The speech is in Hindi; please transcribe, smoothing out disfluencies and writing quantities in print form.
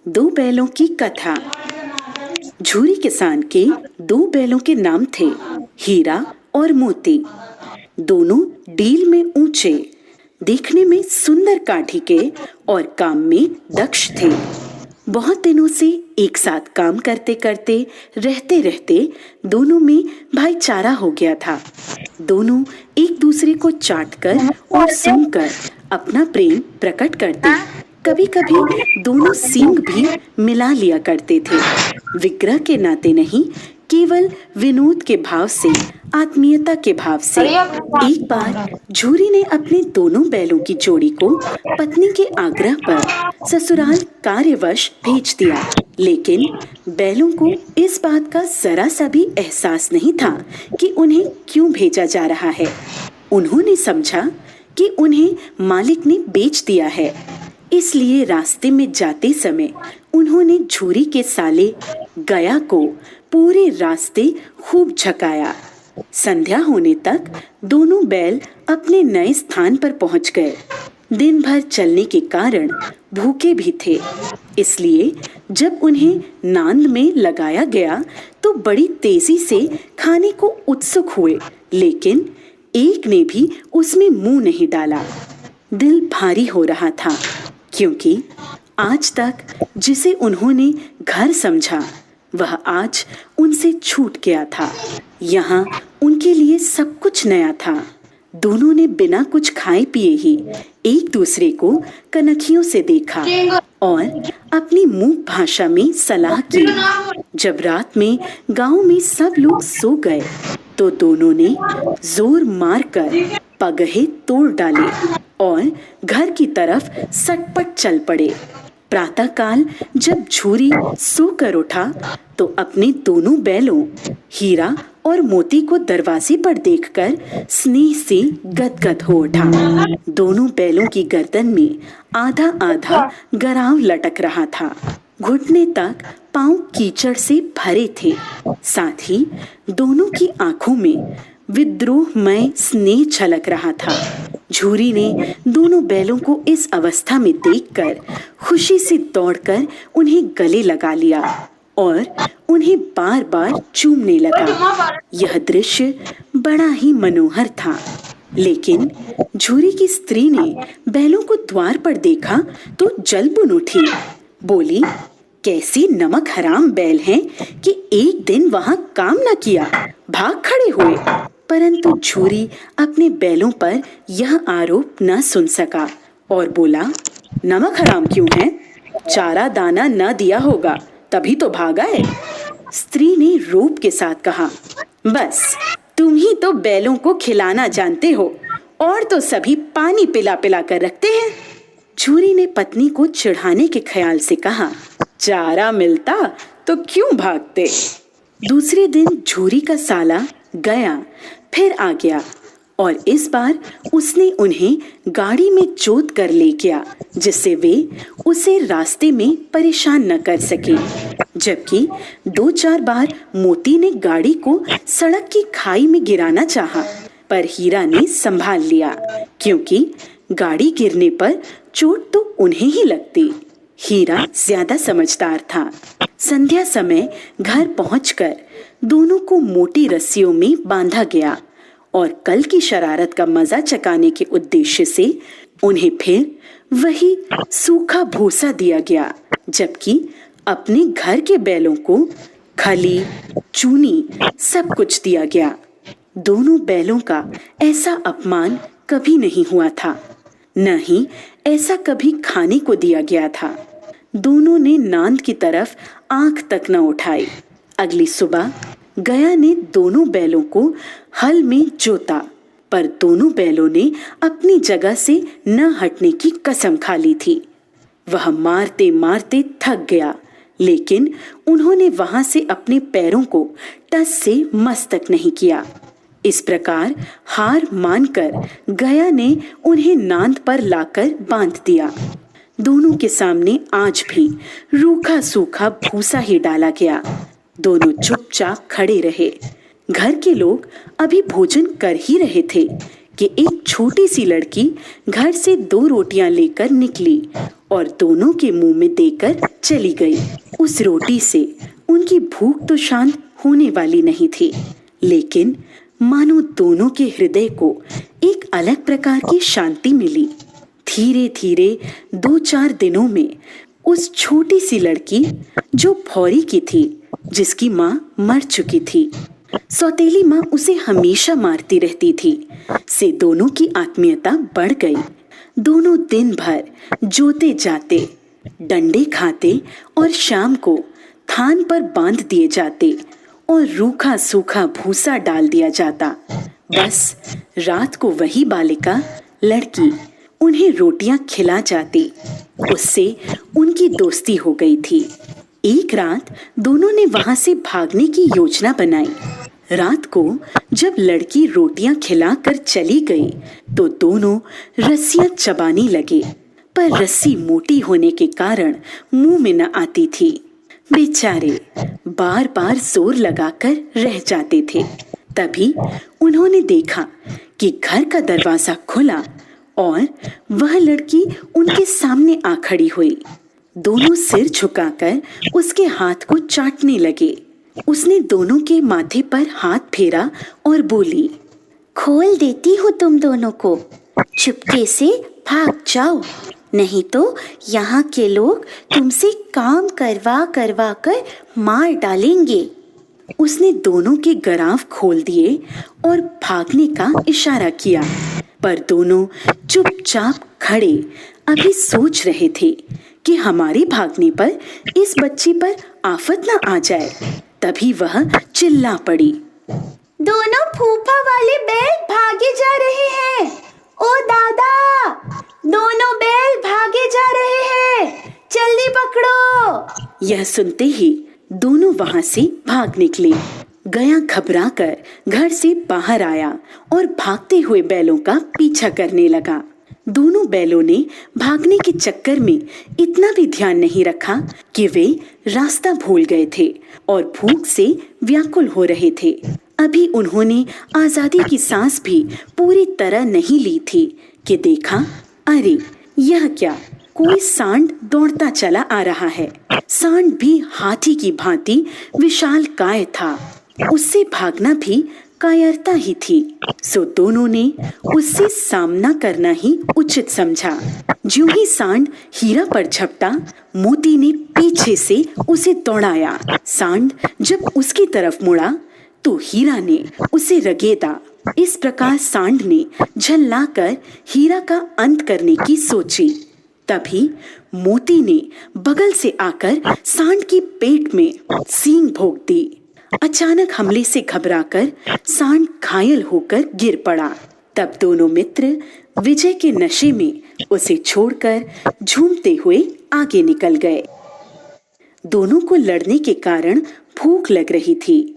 दो बैलों की कथा। झूरी किसान के दो बैलों के नाम थे, हीरा और मोती। दोनों डील में ऊंचे, देखने में सुंदर काठी के और काम में दक्ष थे। बहुत दिनों से एक साथ काम करते करते रहते रहते दोनों में भाईचारा हो गया था। दोनों एक दूसरे को चाटकर और सूंघकर अपना प्रेम प्रकट करते। कभी कभी दोनों सींग भी मिला लिया करते थे, विग्रह के नाते नहीं, केवल विनोद के भाव से, आत्मीयता के भाव से। एक बार झूरी ने अपने दोनों बैलों की जोड़ी को पत्नी के आग्रह पर ससुराल कार्यवश भेज दिया, लेकिन बैलों को इस बात का जरा सा भी एहसास नहीं था कि उन्हें क्यों भेजा जा रहा है। उन्होंने समझा कि उन्हें मालिक ने बेच दिया है, इसलिए रास्ते में जाते समय उन्होंने झूरी के साले गया को पूरे रास्ते खूब झकाया। संध्या होने तक दोनों बैल अपने नए स्थान पर पहुंच गए। दिन भर चलने के कारण भूखे भी थे, इसलिए जब उन्हें नांद में लगाया गया तो बड़ी तेजी से खाने को उत्सुक हुए, लेकिन एक ने भी उसमें मुंह नहीं डाला। दिल भारी हो रहा था, क्योंकि आज तक जिसे उन्होंने घर समझा वह आज उनसे छूट गया था। यहाँ उनके लिए सब कुछ नया था। दोनों ने बिना कुछ खाए पिए ही एक दूसरे को कनखियों से देखा और अपनी मुंह भाषा में सलाह की। जब रात में गांव में सब लोग सो गए तो दोनों ने जोर मारकर पगहे तोड़ डाले और घर की तरफ सटपट चल पड़े। प्रातःकाल जब झूरी सोकर उठा तो अपने दोनों बैलों हीरा और मोती को दरवाजे पर देखकर स्नेह से गदगद हो उठा। दोनों बैलों की गर्दन में आधा आधा गराव लटक रहा था। घुटने तक पांव कीचड़ से भरे थे। साथ ही दोनों की आंखों में विद्रोहमय स्नेह छलक रहा था। झूरी ने दोनों बैलों को इस अवस्था में देखकर खुशी से दौड़कर उन्हें गले लगा लिया और उन्हें बार बार चूमने लगा। यह दृश्य बड़ा ही मनोहर था, लेकिन झूरी की स्त्री ने बैलों को द्वार पर देखा तो जल बुन उठी। बोली, कैसी नमक हराम बैल हैं कि एक दिन वहां काम न किया, भाग खड़े हुए। परंतु झूरी अपने बैलों पर यह आरोप न सुन सका और बोला, नमक हराम क्यों है? चारा दाना न दिया होगा तभी तो भाग आए। स्त्री ने रोब के साथ कहा, बस तुम ही तो बैलों को खिलाना जानते हो, और तो सभी पानी पिला पिला कर रखते हैं। झूरी ने पत्नी को चिढ़ाने के ख्याल से कहा, चारा मिलता तो क्यों भागते। दूसरे दिन झूरी का साला गया फिर आ गया और इस बार उसने उन्हें गाड़ी में जोत कर ले गया, जिससे वे उसे रास्ते में परेशान न कर सके। जबकि 2-4 बार मोती ने गाड़ी को सड़क की खाई में गिराना चाहा, पर हीरा ने संभाल लिया, क्योंकि गाड़ी गिरने पर चोट तो उन्हें ही लगती। हीरा ज्यादा समझदार था। संध्या समय घर पहुंचकर दोनों को मोटी रस्सियों में बांधा गया और कल की शरारत का मजा चकाने के उद्देश्य से उन्हें फिर वही सूखा भूसा दिया गया, जबकि अपने घर के बैलों को खली, चूनी सब कुछ दिया गया। दोनों बैलों का ऐसा अपमान कभी नहीं हुआ था, न ही ऐसा कभी खाने को दिया गया था। दोनों ने नांद की तरफ आंख तक न उठाई। अगली सुबह गया ने दोनों बैलों को हल में जोता, पर दोनों बैलों ने अपनी जगह से न हटने की कसम खा ली थी। वह मारते मारते थक गया, लेकिन उन्होंने वहां से अपने पैरों को टस से मस तक नहीं किया। इस प्रकार हार मानकर गया ने उन्हें नांद पर लाकर बांध दिया। दोनों के सामने आज भी रूखा सूखा भूसा ही डाला गया। दोनों चुपचाप खड़े रहे। घर के लोग अभी भोजन कर ही रहे थे कि एक छोटी सी लड़की घर से 2 रोटियां लेकर निकली और दोनों के मुंह में देकर चली गई। उस रोटी से उनकी भूख तो शांत होने वाली नहीं थी, लेकिन मानो दोनों के हृदय को एक अलग प्रकार की शांति मिली। धीरे धीरे 2-4 दिनों में उस छोटी सी लड़की जो भौरी की थी, जिसकी माँ मर चुकी थी, सौतेली माँ उसे हमेशा मारती रहती थी, से दोनों की आत्मीयता बढ़ गई। दोनों दिन भर जोते जाते, डंडे खाते और शाम को थान पर बांध दिए जाते और रूखा सूखा भूसा डाल दिया जाता। बस रात को वही बालिका लड़की उन्हें रोटियां खिला जाती। उससे उनकी दोस्ती हो गई थी। एक रात दोनों ने वहां से भागने की योजना बनाई। रात को जब लड़की रोटियां खिलाकर चली गई तो दोनों रस्सियां चबाने लगे, पर रस्सी मोटी होने के कारण मुंह में न आती थी। बेचारे बार बार जोर लगाकर रह जाते थे। तभी उन्होंने देखा कि घर का दरवाजा खुला और वह लड़की उनके सामने आ खड़ी हुई। दोनों सिर झुकाकर उसके हाथ को चाटने लगे। उसने दोनों के माथे पर हाथ फेरा और बोली, खोल देती हूँ तुम दोनों को, चुपके से भाग जाओ, नहीं तो यहाँ के लोग तुमसे काम करवा करवा कर मार डालेंगे। उसने दोनों के गराव खोल दिए और भागने का इशारा किया, पर दोनों चुपचाप खड़े अभी सोच रहे थे कि हमारे भागने पर इस बच्ची पर आफत न आ जाए। तभी वह चिल्ला पड़ी, दोनों फूफा वाले बैल भागे जा रहे हैं। ओ दादा, दोनों बैल भागे जा रहे हैं, जल्दी पकड़ो। यह सुनते ही दोनों वहां से भाग निकले। गया घबराकर घर से बाहर आया और भागते हुए बैलों का पीछा करने लगा। दोनों बैलों ने भागने के चक्कर में इतना भी ध्यान नहीं रखा कि वे रास्ता भूल गए थे और भूख से व्याकुल हो रहे थे। अभी उन्होंने आजादी की सांस भी पूरी तरह नहीं ली थी कि देखा, अरे यह क्या, कोई सांड दौड़ता चला आ रहा है। सांड भी हाथी की भांति विशाल काय था। उससे भागना भी कायरता ही थी, सो दोनों ने उससे सामना करना ही उचित समझा। ज्यों ही सांड हीरा पर झपटा, मोती ने पीछे से उसे दौड़ाया। सांड जब उसकी तरफ मुड़ा तो हीरा ने उसे रगेदा। इस प्रकार सांड ने झल्लाकर हीरा का अंत करने की सोची। तभी मोती ने बगल से आकर सांड की पेट में सींग भोंक दी। अचानक हमले से घबराकर सांड घायल होकर गिर पड़ा। तब दोनों मित्र विजय के नशे में उसे छोड़कर झूमते हुए आगे निकल गए। दोनों को लड़ने के कारण भूख लग रही थी।